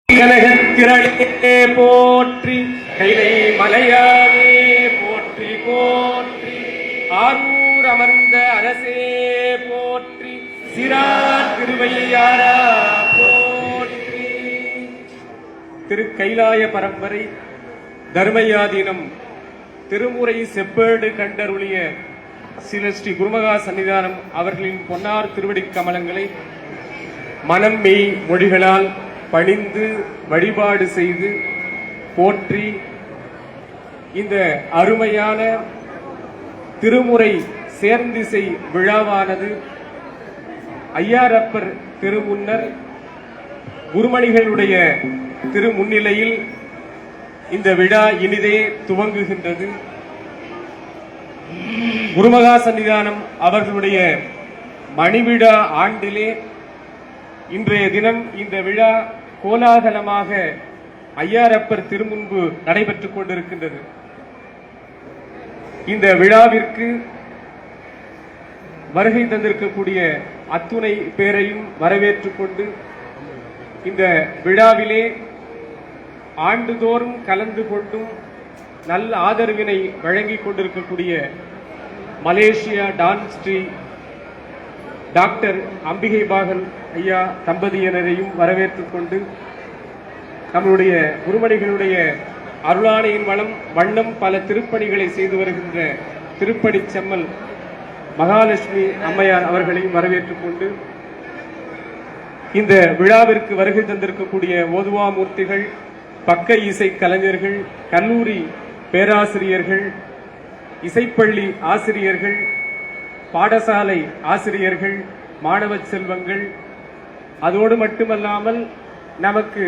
கனகத்திரளே போற்றி, கைலை மலையானே போற்றி போற்றி, ஆரூர் அமர்ந்த அரசே போற்றி, சிறார் திருவையாரா போற்றி. திருக்கைலாய பரம்பரை தர்மயாதீனம் திருமுறை செப்பேடு கண்டருளிய சில ஸ்ரீ குருமகா சன்னிதானம் அவர்களின் பொன்னார் திருவடி கமலங்களை மனம் மெய் மொழிகளால் பணிந்து வழிபாடு செய்து போற்றி இந்த அருமையான திருமுறை சேர்ந்திசை விழாவானது ஐயாரப்பர் திருமுன்னர் குருமணிகளுடைய திருமுன்னிலையில் இந்த விழா இனிதே துவங்குகின்றது. குருமகா சன்னிதானம் அவர்களுடைய மணிவிழா ஆண்டிலே இன்றைய தினம் இந்த விழா கோலாகலமாக ஐயாரப்பர் திருமுன்பு நடைபெற்றுக் கொண்டிருக்கின்றது. இந்த விழாவிற்கு வருகை தந்திருக்கக்கூடிய அத்துணை பேரையும் வரவேற்றுக் கொண்டு இந்த விழாவிலே ஆண்டுதோறும் கலந்து கொண்டும் நல்ல ஆதரவினை வழங்கிக் கொண்டிருக்கக்கூடிய Malaysia Tan Sri doctor Ambigai Bagan ஐயா தம்பதியினரையும் வரவேற்றுக் கொண்டு நம்முடைய குருமணிகளுடைய அருளாணையின் வண்ணம் பல திருப்பணிகளை செய்து வருகின்ற திருப்பணி செம்மல் மகாலட்சுமி அம்மையார் அவர்களையும் வரவேற்றுக் கொண்டு இந்த விழாவிற்கு வருகை தந்திருக்கக்கூடிய ஓதுவாமூர்த்திகள், பக்க இசை கலைஞர்கள், கல்லூரி பேராசிரியர்கள், இசைப்பள்ளி ஆசிரியர்கள், பாடசாலை ஆசிரியர்கள், மாணவ செல்வங்கள், அதோடு மட்டுமல்லாமல் நமக்கு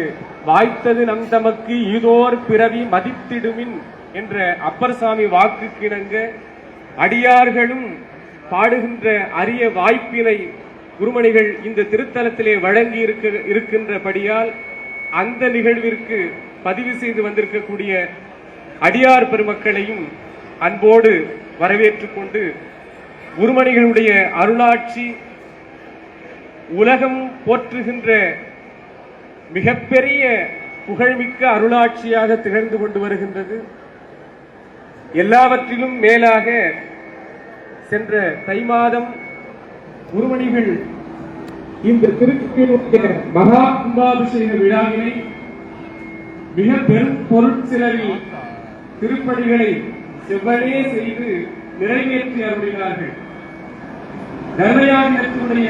வாய்த்தது நம் தமக்கு ஈதோர் பிறவி மதித்திடுமின் என்ற அப்பர் சாமி வாக்குக்கிணங்க அடியார்களும் பாடுகின்ற அரிய வாய்ப்பினை குருமணிகள் இந்த திருத்தலத்திலே வழங்கி இருக்கின்றபடியால் அந்த நிகழ்விற்கு பதிவு செய்து வந்திருக்கக்கூடிய அடியார் பெருமக்களையும் அன்போடு வரவேற்றுக் கொண்டு குருமணிகளுடைய அருளாட்சி உலகம் போற்றுகின்ற மிகப்பெரிய புகழ்மிக்க அருளாட்சியாக திகழ்ந்து கொண்டு வருகின்றது. எல்லாவற்றிலும் மேலாக சென்ற தை மாதம் குருமணிகள் இந்த திருச்சியினுடைய மகா கும்பாபிஷேக விழாவினை மிக பெரும் பொருட்செலவில் திருப்பணிகளை செவ்வனே செய்து நிறைவேற்றி அருளினார்கள். தர்மயாதீனத்தினுடைய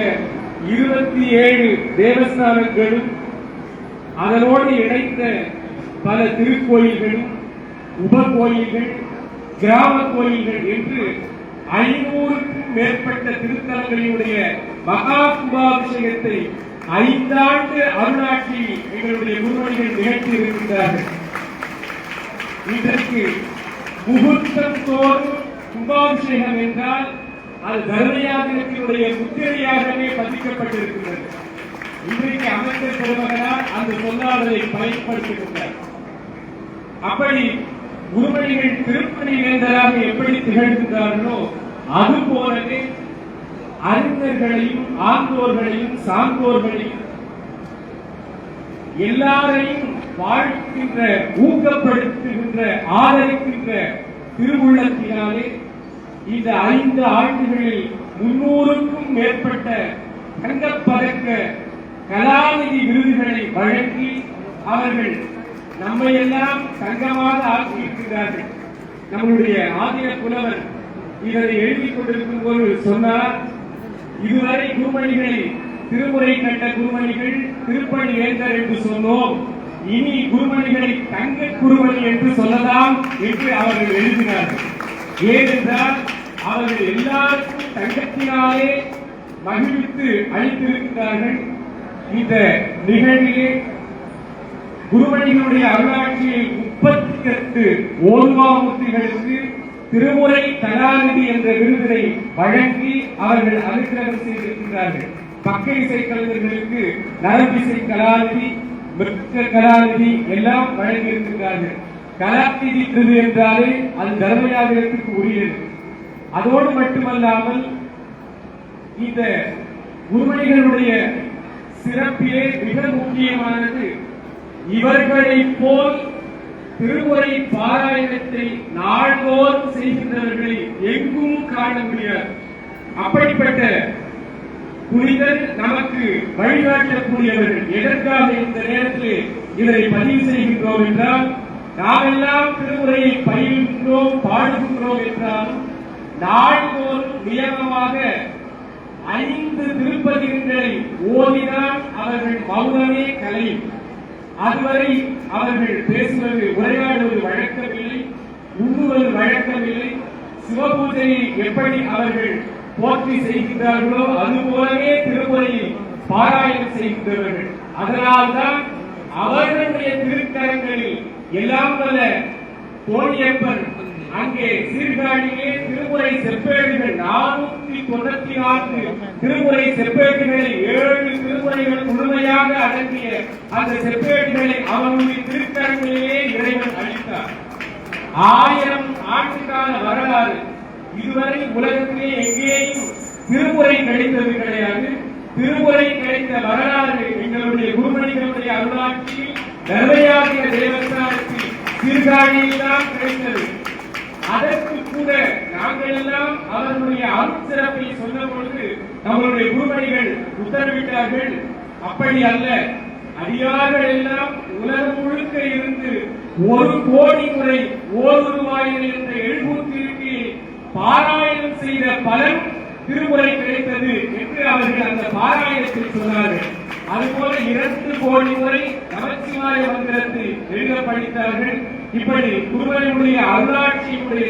27 தேவஸ்தானங்களும் அதனோடு இணைந்த பல திருக்கோயில்களும் உபகோயில்கள், கிராம கோயில்கள் என்று 500க்கும் மேற்பட்ட திருத்தலங்களினுடைய மகா கும்பாபிஷேகத்தை 5 ஆண்டு அருளாட்சி எங்களுடைய குருமணிகள் நிகழ்த்தி இருக்கின்றார்கள். இதற்கு முகூர்த்தம் தோறும் கும்பாபிஷேகம் என்றால் அது தர்மயாதீனத்தினுடைய முத்திரையாகவே பதிக்கப்பட்டிருக்கின்றது. இன்றைக்கு அமைச்சர் பெருமகனார் அந்த சொல்லாடலை பயன்படுத்துகின்றார். அப்படி குருமணிகள் திருப்பணி வேந்தராக எப்படி திகழ்கின்றார்களோ அதுபோலவே அறிஞர்களையும் ஆந்தோர்களையும் சான்றோர்களையும் எல்லாரையும் வாழ்கின்ற, ஊக்கப்படுத்துகின்ற, ஆதரிக்கின்ற திருவுள்ளத்தினாலே இந்த 5 ஆண்டுகளில் 300க்கும் மேற்பட்ட தங்கப்பதக்க கலாநிதி விருதுகளை வழங்கி அவர்கள் நம்மையெல்லாம் தங்கமாக ஆக்கியிருக்கிறார்கள். நம்முடைய ஆதிய புலவர் இதனை எழுதிக் கொண்டிருக்கும் போது சொன்னார், இதுவரை குருமணிகளை திருமுறை கண்ட குருமணிகள் திருப்பணி வேந்தர் என்று சொன்னோம், இனி குருமணிகளை தங்க குருமணி என்று சொல்லலாம் என்று அவர்கள் எழுதினார்கள். ஏனென்றால் அவர்கள் எல்லாருக்கும் தங்கத்தினாலே மகிழ்வித்து அளித்திருக்கிறார்கள். இந்த நிகழ்விலே குருமணிகளுடைய அருளாட்சியை 38 ஓதுவாமூர்த்திகளுக்கு திருமுறை கலாநிதி என்ற விருதினை வழங்கி அவர்கள் அனுக்கிரகம் செய்திருக்கிறார்கள். பக்க இசை கலைஞர்களுக்கு நரம்பிசை கலாநிதி, மிருக்க கலாநிதி எல்லாம் வழங்கியிருக்கிறார்கள். கலாநிதி விருது என்றாலே அது தர்மயாதீனத்துக்கு உரியது. அதோடு மட்டுமல்லாமல் இந்த குருமணிகளுடைய சிறப்பிலே மிக முக்கியமானது இவர்களைப் போல் திருமுறை பாராயணத்தை நாள்தோறும் செய்கின்றவர்களை எங்கும் காண முடியாது. அப்படிப்பட்ட புனிதர் நமக்கு வழிகாட்டக்கூடியவர்கள். எதற்காக இந்த நேரத்தில் இதனை பதிவு செய்கின்றோம் என்றால், நாமெல்லாம் திருமுறையை பயில்கின்றோம், பாடுகின்றோம் என்றாலும் நாள்தோறும் நியமமாக 5 திருப்பதிகளை ஓதினால் அவர்கள் மௌனமே கலையும். அதுவரை அவர்கள் பேசுவது, உரையாடுவது வழக்கமில்லை, உண்ணுவது வழக்கமில்லை. சிவபூஜையை எப்படி அவர்கள் போற்றி செய்கின்றார்களோ அதுபோலவே திருமுறையை பாராயணம் செய்கின்றவர்கள். அதனால்தான் அவர்களுடைய திருக்கரங்களில் எல்லாம் வல்ல தோணியப்பன் அங்கே சீர்காழியிலே திருமுறை செப்பேடுகள் 494 திருமுறை செப்பேடுகளை 7 திருமுறைகள் முழுமையாக அடங்கிய அந்த செப்பேடுகளை அவனுடைய திருக்கரங்களிலே இறைவன் அளித்தார். 1000 ஆண்டுகால வரலாறு. இதுவரை உலகத்திலே எங்கேயும் திருமுறை கிடைத்தது கிடையாது. திருமுறை கிடைத்த வரலாறு எங்களுடைய குருமணிகளுடைய அருளாட்சியில் தர்மயாகிய தேவஸ்தானத்தில் சீர்காழியில் தான் கிடைத்தது. அதற்கு கூட நாங்கள் எல்லாம் அவர்களுடைய அருட்சிறப்பை சொன்ன பொழுது நம்மளுடைய குருமணிகள் உத்தரவிட்டார்கள். அப்படி அல்ல, அடியார்கள் எல்லாம் உலகம் முழுக்க இருந்து 1 கோடி முறை ஓதுவாயில் என்ற எழுபூத்திற்கு பாராயணம் செய்த பலன் திருமுறை கிடைத்தது என்று அவர்கள் அந்த பாராயணத்தில் சொன்னார்கள். அதுபோல 2 கோடி முறை நமச்சிவாய மந்திரத்தை எழுத படித்தார்கள். இப்படி குருவனுடைய அருளாட்சியினுடைய